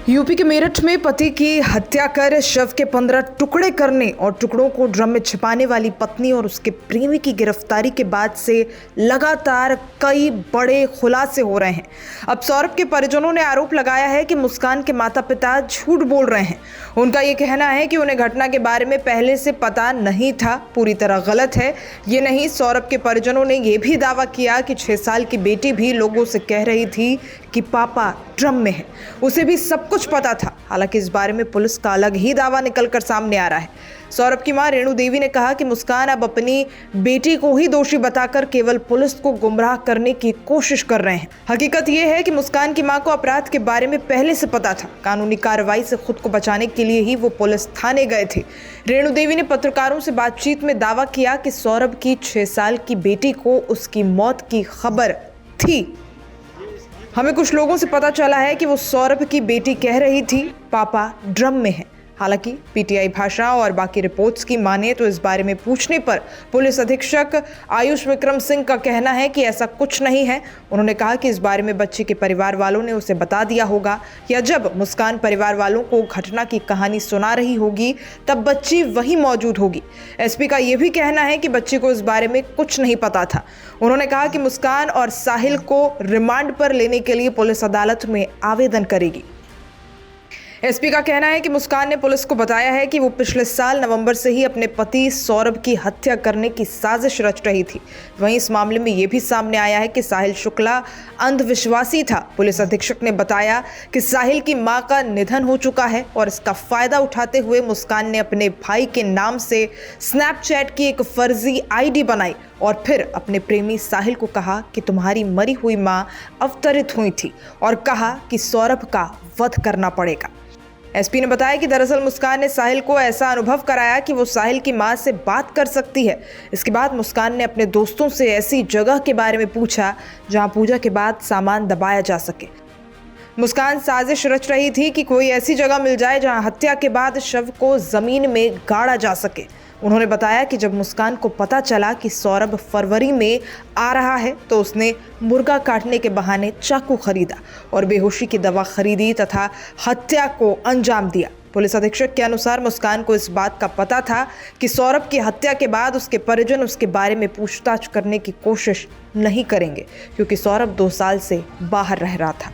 UP के मेरठ में पति की हत्या कर शव के 15 टुकड़े करने और टुकड़ों को ड्रम में छिपाने वाली पत्नी और उसके प्रेमी की गिरफ्तारी के बाद से लगातार कई बड़े खुलासे हो रहे हैं। अब सौरभ के परिजनों ने आरोप लगाया है कि मुस्कान के माता पिता झूठ बोल रहे हैं। उनका ये कहना है कि उन्हें घटना के बारे में पहले से पता नहीं था, पूरी तरह गलत है। ये नहीं, सौरभ के परिजनों ने यह भी दावा किया कि 6 साल की बेटी भी लोगों से कह रही थी कि पापा ड्रम में है, उसे भी सब कुछ पता था। हालांकि इस बारे में पुलिस का अलग ही दावा निकलकर सामने आ रहा है। सौरभ की मां रेणु देवी ने कहा कि मुस्कान अब अपनी बेटी को ही दोषी बताकर केवल पुलिस को गुमराह करने की कोशिश कर रहे हैं। हकीकत यह है कि मुस्कान की मां को अपराध के बारे में पहले से पता था। कानूनी कार्रवाई से खुद को बचाने के लिए ही वो पुलिस थाने गए थे। रेणु देवी ने पत्रकारों से बातचीत में दावा किया कि सौरभ की 6 साल की बेटी को उसकी मौत की खबर थी। हमें कुछ लोगों से पता चला है कि वो सौरभ की बेटी कह रही थी पापा ड्रम में है। हालांकि पीटीआई भाषा और बाकी रिपोर्ट्स की माने तो इस बारे में पूछने पर पुलिस अधीक्षक आयुष विक्रम सिंह का कहना है कि ऐसा कुछ नहीं है। उन्होंने कहा कि इस बारे में बच्चे के परिवार वालों ने उसे बता दिया होगा, या जब मुस्कान परिवार वालों को घटना की कहानी सुना रही होगी तब बच्ची वहीं मौजूद होगी। एसपी का यह भी कहना है कि बच्चे को इस बारे में कुछ नहीं पता था। उन्होंने कहा कि मुस्कान और साहिल को रिमांड पर लेने के लिए पुलिस अदालत में आवेदन करेगी। एसपी का कहना है कि मुस्कान ने पुलिस को बताया है कि वो पिछले साल नवंबर से ही अपने पति सौरभ की हत्या करने की साजिश रच रही थी। वहीं इस मामले में ये भी सामने आया है कि साहिल शुक्ला अंधविश्वासी था। पुलिस अधीक्षक ने बताया कि साहिल की मां का निधन हो चुका है और इसका फायदा उठाते हुए मुस्कान ने अपने भाई के नाम से स्नैपचैट की एक फर्जी आईडी बनाई और फिर अपने प्रेमी साहिल को कहा कि तुम्हारी मरी हुई मां अवतरित हुई थी और कहा कि सौरभ का वध करना पड़ेगा। एसपी ने बताया कि दरअसल मुस्कान ने साहिल को ऐसा अनुभव कराया कि वो साहिल की मां से बात कर सकती है। इसके बाद मुस्कान ने अपने दोस्तों से ऐसी जगह के बारे में पूछा जहां पूजा के बाद सामान दबाया जा सके। मुस्कान साजिश रच रही थी कि कोई ऐसी जगह मिल जाए जहां हत्या के बाद शव को जमीन में गाड़ा जा सके। उन्होंने बताया कि जब मुस्कान को पता चला कि सौरभ फरवरी में आ रहा है तो उसने मुर्गा काटने के बहाने चाकू खरीदा और बेहोशी की दवा खरीदी तथा हत्या को अंजाम दिया। पुलिस अधीक्षक के अनुसार मुस्कान को इस बात का पता था कि सौरभ की हत्या के बाद उसके परिजन उसके बारे में पूछताछ करने की कोशिश नहीं करेंगे, क्योंकि सौरभ 2 साल से बाहर रह रहा था।